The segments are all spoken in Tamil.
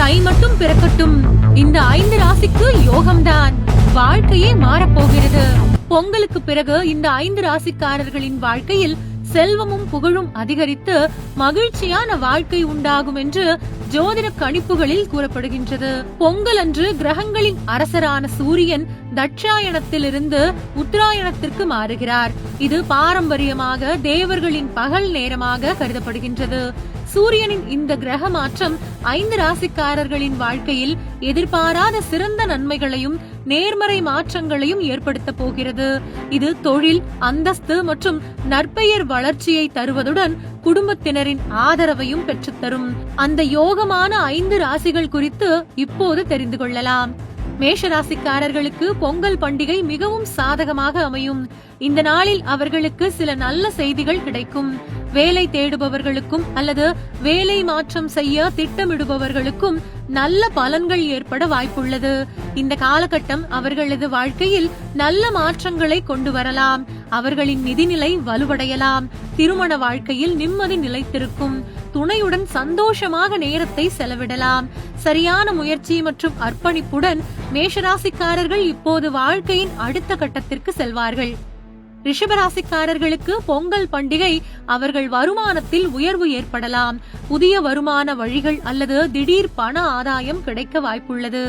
தை மட்டும் பிறக்கட்டும், இந்த 5 ராசிக்கு யோகம்தான், வாழ்க்கையே மாறப்போகிறது. பொங்கலுக்கு பிறகு இந்த 5 ராசிக்காரர்களின் வாழ்க்கையில் செல்வமும் புகழும் அதிகரித்து மகிழ்ச்சியான வாழ்க்கை உண்டாகும் என்று ஜோதிட கணிப்புகளில் கூறப்படுகின்றது. பொங்கல் அன்று கிரகங்களின் அரசரான சூரியன் தட்சாயணத்திலிருந்து உத்தராயணத்திற்கு மாறுகிறார். இது பாரம்பரியமாக தேவர்களின் பகல் நேரமாக கருதப்படுகின்றது. சூரியனின் இந்த கிரக மாற்றம் 5 ராசிக்காரர்களின் வாழ்க்கையில் எதிர்பாராத சிறந்த நன்மைகளையும் நேர்மறை மாற்றங்களையும் ஏற்படுத்த போகிறது. இது தொழில், அந்தஸ்து மற்றும் நற்பெயர் வளர்ச்சியை தருவதுடன் குடும்பத்தினரின் ஆதரவையும் பெற்றுத்தரும். அந்த யோகமான 5 ராசிகள் குறித்து இப்போது தெரிந்து கொள்ளலாம். மேஷராசிக்காரர்களுக்கு பொங்கல் பண்டிகை மிகவும் சாதகமாக அமையும். இந்த நாளில் அவர்களுக்கு சில நல்ல செய்திகள் கிடைக்கும். வேலை தேடுபவர்களுக்கும் அல்லது வேலை மாற்றம் செய்ய திட்டமிடுபவர்களுக்கும் நல்ல பலன்கள் ஏற்பட வாய்ப்புள்ளது. இந்த காலகட்டம் அவர்களது வாழ்க்கையில் நல்ல மாற்றங்களை கொண்டு வரலாம். அவர்களின் நிதிநிலை வலுவடையலாம். திருமண வாழ்க்கையில் நிம்மதி நிலைத்திருக்கும். துணையுடன் சந்தோஷமாக நேரத்தை செலவிடலாம். சரியான முயற்சி மற்றும் அர்ப்பணிப்புடன் மேஷராசிக்காரர்கள் இப்போது வாழ்க்கையின் அடுத்த கட்டத்திற்கு செல்வார்கள். ரிஷபராசிக்காரர்களுக்கு பொங்கல் பண்டிகை அவர்கள் வருமானத்தில் உயர்வு ஏற்படலாம். புதிய வருமான வழிகள் அல்லது திடீர் பண ஆதாயம் கிடைக்க வாய்ப்புள்ளது.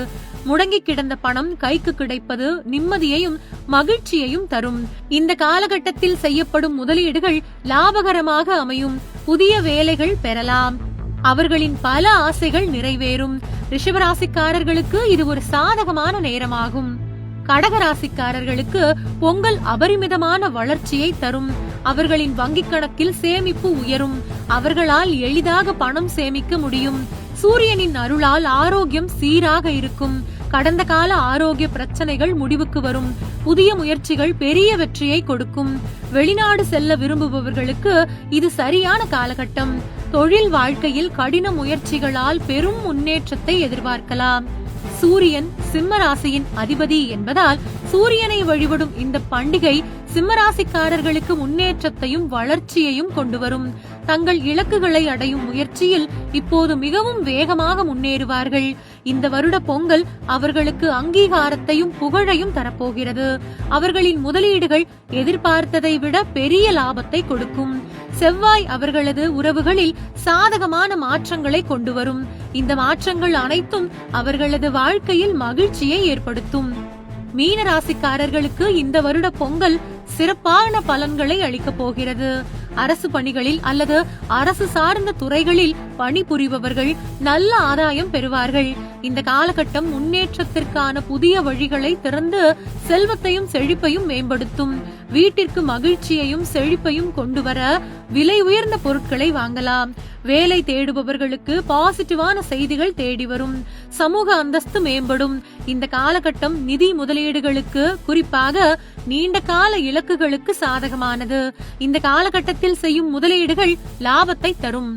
முடங்கி கிடந்த பணம் கைக்கு கிடைப்பது நிம்மதியையும் மகிழ்ச்சியையும் தரும். இந்த காலகட்டத்தில் செய்யப்படும் முதலீடுகள் லாபகரமாக அமையும். புதிய வேலைகள் பெறலாம். அவர்களின் பல ஆசைகள் நிறைவேறும். ரிஷபராசிக்காரர்களுக்கு இது ஒரு சாதகமான நேரமாகும். கடகராசிக்காரர்களுக்கு பொங்கல் அபரிமிதமான வளர்ச்சியை தரும். அவர்களின் வங்கிக் கணக்கில் சேமிப்பு உயரும். அவர்களால் எளிதாக பணம் சேமிக்க முடியும். சூரியனின் அருளால் ஆரோக்கியம் சீராக இருக்கும். கடந்த கால ஆரோக்கிய பிரச்சனைகள் முடிவுக்கு வரும். புதிய முயற்சிகள் பெரிய வெற்றியை கொடுக்கும். வெளிநாடு செல்ல விரும்புபவர்களுக்கு இது சரியான காலகட்டம். தொழில் வாழ்க்கையில் கடின முயற்சிகளால் பெரும் முன்னேற்றத்தை எதிர்பார்க்கலாம். சூரியன் சிம்மராசியின் அதிபதி என்பதால் சூரியனை வழிபடும் இந்த பண்டிகை சிம்மராசிக்காரர்களுக்கு முன்னேற்றத்தையும் வளர்ச்சியையும் கொண்டு வரும். தங்கள் இலக்குகளை அடையும் முயற்சியில் இப்போது மிகவும் வேகமாக முன்னேறுவார்கள். இந்த வருட பொங்கல் அவர்களுக்கு அங்கீகாரத்தையும் புகழையும் தரப்போகிறது. அவர்களின் முதலீடுகள் எதிர்பார்த்ததை விட பெரிய லாபத்தை கொடுக்கும். செவ்வாய் அவர்களது உறவுகளில் சாதகமான மாற்றங்களை கொண்டு வரும். இந்த மாற்றங்கள் அனைத்தும் அவர்களது வாழ்க்கையில் மகிழ்ச்சியை ஏற்படுத்தும். மீன ராசிக்காரர்களுக்கு இந்த வருட பொங்கல் சிறப்பான பலன்களை அளிக்க போகிறது. அரசு பணிகளில் அல்லது அரசு சார்ந்த துறைகளில் பணிபுரிபவர்கள் நல்ல ஆதாயம் பெறுவார்கள். இந்த காலகட்டம் முன்னேற்றத்திற்கான புதிய வழிகளை திறந்து செல்வத்தையும் செழிப்பையும் மேம்படுத்தும். வீட்டிற்கு மகிழ்ச்சியையும் செழிப்பையும் கொண்டு வர விலை உயர்ந்த பொருட்களை வாங்கலாம். வேலை தேடுபவர்களுக்கு பாசிட்டிவான செய்திகள் தேடி வரும். சமூக அந்தஸ்து மேம்படும். இந்த காலகட்டம் நிதி முதலீடுகளுக்கு, குறிப்பாக நீண்ட கால இலக்குகளுக்கு சாதகமானது. இந்த காலகட்டத்தில் செய்யும் முதலீடுகள் லாபத்தை தரும்.